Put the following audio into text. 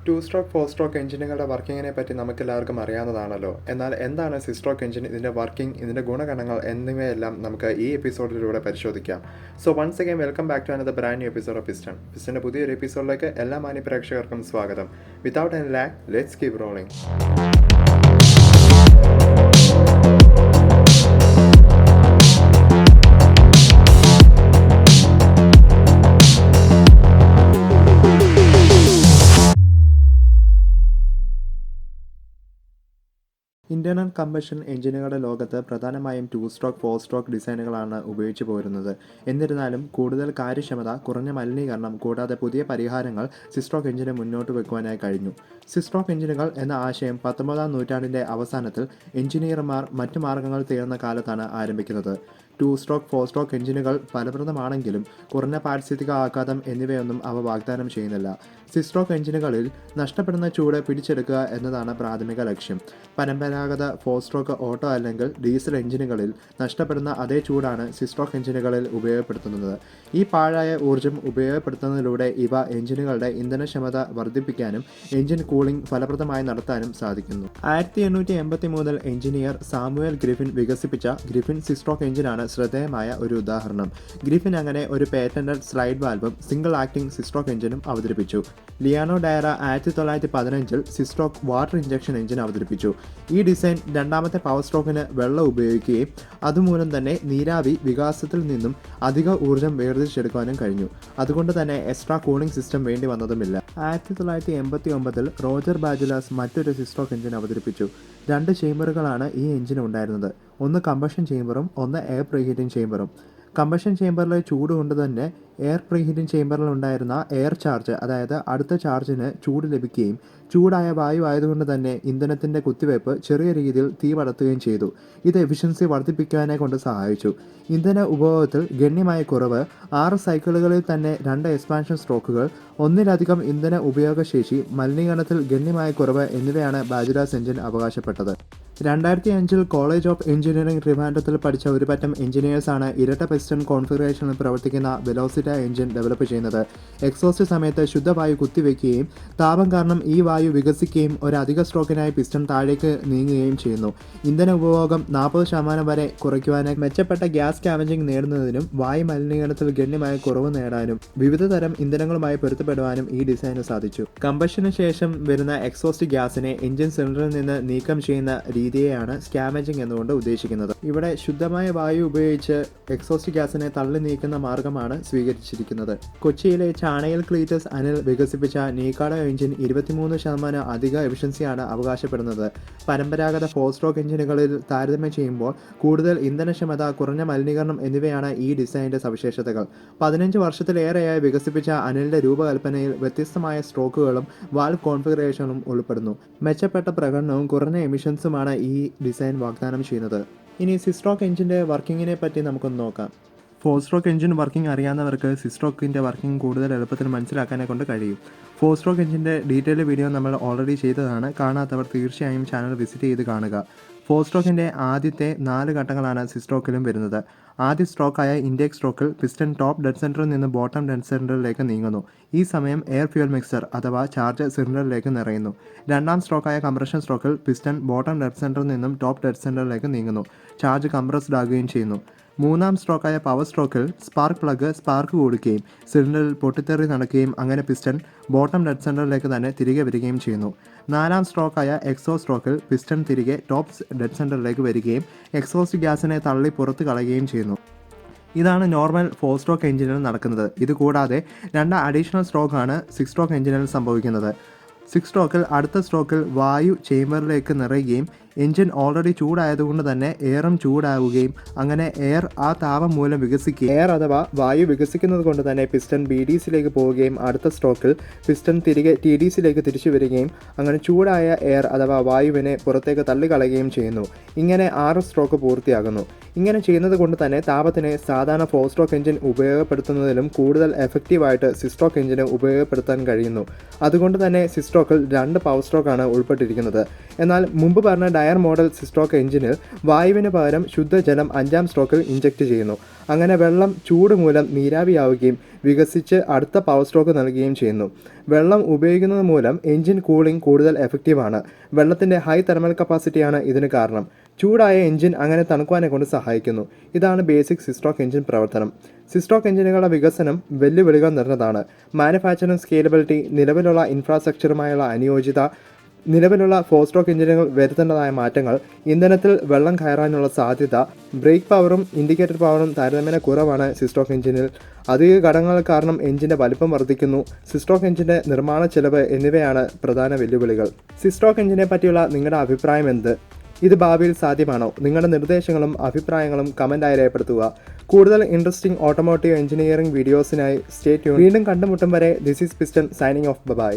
2 stroke 4 stroke എഞ്ചിനുകളുടെ വർക്കിങ്ങിനെ പറ്റി നമുക്കെല്ലാവർക്കും അറിയാവുന്നതാണല്ലോ. എന്നാൽ എന്താണ് 6 സ്ട്രോക്ക് എഞ്ചിൻ, ഇതിൻ്റെ വർക്കിംഗ്, ഇതിൻ്റെ ഗുണഗണങ്ങൾ എന്നിവയെല്ലാം നമുക്ക് ഈ എപ്പിസോഡിലൂടെ പരിശോധിക്കാം. So once again welcome back to another brand new episode of പിസ്റ്റൻ്റെ പുതിയൊരു എപ്പിസോഡിലേക്ക് എല്ലാ മാന്യ പ്രേക്ഷകർക്കും സ്വാഗതം. Without any lag, let's keep rolling. Internal combustion എഞ്ചിനുകളുടെ ലോകത്ത് പ്രധാനമായും 2 സ്ട്രോക്ക് 4 സ്ട്രോക്ക് ഡിസൈനുകളാണ് ഉപയോഗിച്ചു പോരുന്നത്. എന്നിരുന്നാലും കൂടുതൽ കാര്യക്ഷമത, കുറഞ്ഞ മലിനീകരണം കൂടാതെ പുതിയ പരിഹാരങ്ങൾ 6 സ്ട്രോക്ക് എഞ്ചിന് മുന്നോട്ട് വെക്കുവാനായി കഴിഞ്ഞു. 6 സ്ട്രോക്ക് എഞ്ചിനുകൾ എന്ന ആശയം 19-ാം നൂറ്റാണ്ടിൻ്റെ അവസാനത്തിൽ എഞ്ചിനീയർമാർ മറ്റു മാർഗങ്ങൾ തേടുന്ന കാലത്താണ് ആരംഭിക്കുന്നത്. 2 സ്ട്രോക്ക് 4 സ്ട്രോക്ക് എഞ്ചിനുകൾ ഫലപ്രദമാണെങ്കിലും കുറഞ്ഞ പാരിസ്ഥിതിക ആഘാതം എന്നിവയൊന്നും അവ വാഗ്ദാനം ചെയ്യുന്നില്ല. 6 സ്ട്രോക്ക് എഞ്ചിനുകളിൽ നഷ്ടപ്പെടുന്ന ചൂട് പിടിച്ചെടുക്കുക എന്നതാണ് പ്രാഥമിക ലക്ഷ്യം. പരമ്പരാഗത 4 സ്ട്രോക്ക് ഓട്ടോ അല്ലെങ്കിൽ ഡീസൽ എഞ്ചിനുകളിൽ നഷ്ടപ്പെടുന്ന അതേ ചൂടാണ് 6 സ്ട്രോക്ക് എഞ്ചിനുകളിൽ ഉപയോഗപ്പെടുത്തുന്നത്. ഈ പാഴായ ഊർജ്ജം ഉപയോഗപ്പെടുത്തുന്നതിലൂടെ ഇവ എഞ്ചിനുകളുടെ ഇന്ധനക്ഷമത വർദ്ധിപ്പിക്കാനും എഞ്ചിൻ കൂളിംഗ് ഫലപ്രദമായി നടത്താനും സാധിക്കുന്നു. 1883 എഞ്ചിനീയർ സാമുവൽ ഗ്രിഫിൻ വികസിപ്പിച്ച ഗ്രിഫിൻ 6 സ്ട്രോക്ക് എഞ്ചിനാണ് ശ്രദ്ധേയമായ ഒരു ഉദാഹരണം. ഗ്രിഫിൻ അങ്ങനെ ഒരു പേറ്റന്റഡ് സ്ലൈഡ് വാൽവും സിംഗിൾ ആക്ടിംഗ് 6 സ്ട്രോക്ക് എഞ്ചിനും അവതരിപ്പിച്ചു. Leonard Dyer 1915 6 stroke water injection engine അവതരിപ്പിച്ചു. ഈ ഡിസൈൻ രണ്ടാമത്തെ പവർ സ്ട്രോക്കിന് വെള്ളം ഉപയോഗിക്കുകയും അതുമൂലം തന്നെ നീരാവി വികാസത്തിൽ നിന്നും അധിക ഊർജ്ജം വേർതിരിച്ചെടുക്കാനും കഴിഞ്ഞു. അതുകൊണ്ട് തന്നെ എക്സ്ട്രാ കൂളിംഗ് സിസ്റ്റം വേണ്ടി വന്നതുമില്ല. 1989 റോജർ ബാജുലാസ് മറ്റൊരു 6 സ്ട്രോക്ക് എഞ്ചിൻ അവതരിപ്പിച്ചു. 2 ചേംബറുകളാണ് ഈ എഞ്ചിന് ഉണ്ടായിരുന്നത്. ഒന്ന് കമ്പഷൻ ചേംബറും ഒന്ന് എയർ പ്രീഹീറ്റിംഗ് ചേംബറും. കമ്പഷൻ ചേംബറിലെ ചൂട് കൊണ്ട് തന്നെ എയർ പ്രീഹീറ്റിംഗ് ചേംബറിൽ ഉണ്ടായിരുന്ന എയർ ചാർജ്, അതായത് അടുത്ത ചാർജിന് ചൂട് ലഭിക്കുകയും ചൂടായ വായു ആയതുകൊണ്ട് തന്നെ ഇന്ധനത്തിൻ്റെ കുത്തിവയ്പ് ചെറിയ രീതിയിൽ തീ പടർത്തുകയും ചെയ്തു. ഇത് എഫിഷ്യൻസി വർദ്ധിപ്പിക്കാനെ കൊണ്ട് സഹായിച്ചു. ഇന്ധന ഉപഭോഗത്തിൽ ഗണ്യമായ കുറവ്, 6 സൈക്കിളുകളിൽ തന്നെ 2 എക്സ്പാൻഷൻ സ്ട്രോക്കുകൾ, ഒന്നിലധികം ഇന്ധന ഉപയോഗശേഷി, മലിനീകരണത്തിൽ ഗണ്യമായ കുറവ് എന്നിവയാണ് ബാജുലാസ് എഞ്ചിൻ അവകാശപ്പെട്ടത്. 2005 കോളേജ് ഓഫ് എഞ്ചിനീയറിംഗ് ട്രിവാൻഡ്രത്തിൽ പഠിച്ച ഒരു പറ്റം എഞ്ചിനീയേഴ്സാണ് ഇരട്ട പിസ്റ്റൺ കോൺഫിഗറേഷനിൽ പ്രവർത്തിക്കുന്ന വെലോസിറ്റ എഞ്ചിൻ ഡെവലപ്പ് ചെയ്യുന്നത്. എക്സോസ്റ്റ് സമയത്ത് ശുദ്ധവായു കുത്തിവെക്കുകയും താപം കാരണം ഈ വായു വികസിക്കുകയും ഒരു അധിക സ്ട്രോക്കിനായി പിസ്റ്റൺ താഴേക്ക് നീങ്ങുകയും ചെയ്യുന്നു. ഇന്ധന ഉപഭോഗം 40% വരെ കുറയ്ക്കുവാനായി മെച്ചപ്പെട്ട ഗ്യാസ് സ്കാവഞ്ചിങ് നേടുന്നതിനും വായു മലിനീകരണത്തിൽ ഗണ്യമായ കുറവ് നേടാനും വിവിധ തരം ഇന്ധനങ്ങളുമായി പൊരുത്തപ്പെടുവാനും ഈ ഡിസൈന് സാധിച്ചു. കമ്പഷന് ശേഷം വരുന്ന എക്സോസ്റ്റ് ഗ്യാസിനെ എഞ്ചിൻ സിലിണ്ടറിൽ നിന്ന് നീക്കം ചെയ്യുന്ന രീതിയെയാണ് സ്കാവഞ്ചിങ് എന്നുകൊണ്ട് ഉദ്ദേശിക്കുന്നത്. ഇവിടെ ശുദ്ധമായ വായു ഉപയോഗിച്ച് എക്സോസ്റ്റ് ഗ്യാസിനെ തള്ളി നീക്കുന്ന മാർഗമാണ് സ്വീകരിച്ചിരിക്കുന്നത്. കൊച്ചിയിലെ ചാണയിൽ ക്ലീറ്റസ് അനിൽ വികസിപ്പിച്ച നീക്കാഡോ എഞ്ചിൻ 23% അധിക എഫിഷ്യൻസിയാണ് അവകാശപ്പെടുന്നത്. പരമ്പരാഗത 4 സ്ട്രോക്ക് എഞ്ചിനുകളിൽ താരതമ്യം ചെയ്യുമ്പോൾ കൂടുതൽ ഇന്ധനക്ഷമത, കുറഞ്ഞ മലിനീകരണം എന്നിവയാണ് ഈ ഡിസൈനിന്റെ സവിശേഷതകൾ. 15 വർഷത്തിലേറെയായി വികസിപ്പിച്ച അനിലിന്റെ രൂപകൽപ്പനയിൽ വ്യത്യസ്തമായ സ്ട്രോക്കുകളും വാൽവ് കോൺഫിഗറേഷനും ഉൾപ്പെടുന്നു. മെച്ചപ്പെട്ട പ്രകടനവും കുറഞ്ഞ എമിഷൻസുമാണ് ഈ ഡിസൈൻ വാഗ്ദാനം ചെയ്യുന്നത്. ഇനി 6 സ്ട്രോക്ക് എഞ്ചിൻ്റെ വർക്കിങ്ങിനെ പറ്റി നമുക്കൊന്ന് നോക്കാം. 4 സ്ട്രോക്ക് എഞ്ചിൻ വർക്കിംഗ് അറിയാവുന്നവർക്ക് 6 സ്ട്രോക്കിൻ്റെ വർക്കിംഗ് കൂടുതൽ എളുപ്പത്തിൽ മനസ്സിലാക്കാനെ കൊണ്ട് കഴിയും. 4 സ്ട്രോക്ക് എഞ്ചിൻ്റെ ഡീറ്റെയിൽഡ് വീഡിയോ നമ്മൾ ഓൾറെഡി ചെയ്തതാണ്. കാണാത്തവർ തീർച്ചയായും ചാനൽ വിസിറ്റ് ചെയ്ത് കാണുക. 4 സ്ട്രോക്കിൻ്റെ ആദ്യത്തെ 4 ഘട്ടങ്ങളാണ് 6 സ്ട്രോക്കിലും വരുന്നത്. ആദ്യ സ്ട്രോക്കായ ഇൻടേക്ക് സ്ട്രോക്കിൽ പിസ്റ്റൺ ടോപ്പ് ഡെഡ് സെൻറ്ററിൽ നിന്ന് ബോട്ടം ഡെഡ് സെൻറ്ററിലേക്ക് നീങ്ങുന്നു. ഈ സമയം എയർ ഫ്യൂൽ മിക്സർ അഥവാ ചാർജ് സിലിണ്ടറിലേക്ക് നിറയുന്നു. രണ്ടാം സ്ട്രോക്കായ കംപ്രഷൻ സ്ട്രോക്കിൽ പിസ്റ്റൺ ബോട്ടം ഡെഡ് സെൻറ്ററിൽ നിന്നും ടോപ്പ് ഡെഡ് സെൻറ്ററിലേക്ക് നീങ്ങുന്നു. ചാർജ് കംപ്രസ്ഡ് ആകുകയും ചെയ്യുന്നു. മൂന്നാം സ്ട്രോക്കായ പവർ സ്ട്രോക്കിൽ സ്പാർക്ക് പ്ലഗ് സ്പാർക്ക് കൊടുക്കുകയും സിലിണ്ടറിൽ പൊട്ടിത്തെറി നടക്കുകയും അങ്ങനെ പിസ്റ്റൺ ബോട്ടം ഡെഡ് സെൻറ്ററിലേക്ക് തന്നെ തിരികെ വരികയും ചെയ്യുന്നു. നാലാം സ്ട്രോക്കായ എക്സോസ്റ്റ് സ്ട്രോക്കിൽ പിസ്റ്റൺ തിരികെ ടോപ്പ് ഡെഡ് സെൻറ്ററിലേക്ക് വരികയും എക്സോസ്റ്റ് ഗ്യാസിനെ തള്ളി പുറത്ത് കളയുകയും ചെയ്യുന്നു. ഇതാണ് നോർമൽ 4 സ്ട്രോക്ക് എഞ്ചിനിൽ നടക്കുന്നത്. ഇതുകൂടാതെ 2 അഡീഷണൽ സ്ട്രോക്കാണ് 6 സ്ട്രോക്ക് എഞ്ചിനിൽ സംഭവിക്കുന്നത്. 6 സ്ട്രോക്കിൽ അടുത്ത സ്ട്രോക്കിൽ വായു ചേംബറിലേക്ക് നിറയുകയും എഞ്ചിൻ ഓൾറെഡി ചൂടായതുകൊണ്ട് തന്നെ എയറും ചൂടാവുകയും അങ്ങനെ എയർ ആ താപം മൂലം വികസിക്കുകയും എയർ അഥവാ വായു വികസിക്കുന്നത് കൊണ്ട് തന്നെ പിസ്റ്റൺ BDCയിലേക്ക് പോവുകയും അടുത്ത സ്ട്രോക്കിൽ പിസ്റ്റൺ തിരികെ TDCയിലേക്ക് തിരിച്ചു വരികയും അങ്ങനെ ചൂടായ എയർ അഥവാ വായുവിനെ പുറത്തേക്ക് തള്ളിക്കളയുകയും ചെയ്യുന്നു. ഇങ്ങനെ 6 സ്ട്രോക്ക് പൂർത്തിയാകുന്നു. ഇങ്ങനെ ചെയ്യുന്നത് കൊണ്ട് തന്നെ താപത്തിനെ സാധാരണ 4 സ്ട്രോക്ക് എഞ്ചിൻ ഉപയോഗപ്പെടുത്തുന്നതിലും കൂടുതൽ എഫക്റ്റീവായിട്ട് 6 സ്ട്രോക്ക് എഞ്ചിന് ഉപയോഗപ്പെടുത്താൻ കഴിയുന്നു. അതുകൊണ്ട് തന്നെ 6 സ്ട്രോക്കിൽ 2 പവർ സ്ട്രോക്കാണ് ഉൾപ്പെട്ടിരിക്കുന്നത്. എന്നാൽ മുമ്പ് പറഞ്ഞ ഹയർ മോഡൽ സിസ്ട്രോക്ക് എഞ്ചിനിൽ വായുവിന് പകരം ശുദ്ധജലം 5ാം സ്ട്രോക്കിൽ ഇഞ്ചക്ട് ചെയ്യുന്നു. അങ്ങനെ വെള്ളം ചൂട് മൂലം നീരാവിയാവുകയും വികസിച്ച് അടുത്ത പവർ സ്ട്രോക്ക് നൽകുകയും ചെയ്യുന്നു. വെള്ളം ഉപയോഗിക്കുന്നത് മൂലം എഞ്ചിൻ കൂളിംഗ് കൂടുതൽ എഫക്റ്റീവാണ്. വെള്ളത്തിൻ്റെ ഹൈ തെർമൽ കപ്പാസിറ്റിയാണ് ഇതിന് കാരണം. ചൂടായ എഞ്ചിൻ അങ്ങനെ തണുക്കുവാനെ കൊണ്ട് സഹായിക്കുന്നു. ഇതാണ് ബേസിക് സിസ്ട്രോക്ക് എഞ്ചിൻ പ്രവർത്തനം. സിസ്ട്രോക്ക് എഞ്ചിനുകളുടെ വികസനം വെല്ലുവിളികൾ നിറഞ്ഞതാണ്. മാനുഫാക്ചറിംഗ് സ്കെയിലബിലിറ്റി, നിലവിലുള്ള ഇൻഫ്രാസ്ട്രക്ചറുമായുള്ള അനുയോജ്യത, നിലവിലുള്ള 4 സ്ട്രോക്ക് എഞ്ചിനുകൾ വരുത്തേണ്ടതായ മാറ്റങ്ങൾ, ഇന്ധനത്തിൽ വെള്ളം കയറാനുള്ള സാധ്യത, ബ്രേക്ക് പവറും ഇൻഡിക്കേറ്റർ പവറും താരതമ്യേന കുറവാണ് സിസ്ട്രോക്ക് എഞ്ചിനിൽ. അധിക ഘടകങ്ങൾ കാരണം എഞ്ചിൻ്റെ വലിപ്പം വർദ്ധിക്കുന്നു. സിസ്ട്രോക്ക് എഞ്ചിൻ്റെ നിർമ്മാണ ചെലവ് എന്നിവയാണ് പ്രധാന വെല്ലുവിളികൾ. സിസ്ട്രോക്ക് എഞ്ചിനെ പറ്റിയുള്ള നിങ്ങളുടെ അഭിപ്രായം എന്ത്? ഇത് ഭാവിയിൽ സാധ്യമാണോ? നിങ്ങളുടെ നിർദ്ദേശങ്ങളും അഭിപ്രായങ്ങളും കമൻറ്റായി രേഖപ്പെടുത്തുക. കൂടുതൽ ഇൻട്രസ്റ്റിംഗ് ഓട്ടോമോട്ടീവ് എഞ്ചിനീയറിംഗ് വീഡിയോസിനായി സ്റ്റേ ട്യൂൺ. വീണ്ടും കണ്ടുമുട്ടും വരെ this is piston signing off. By.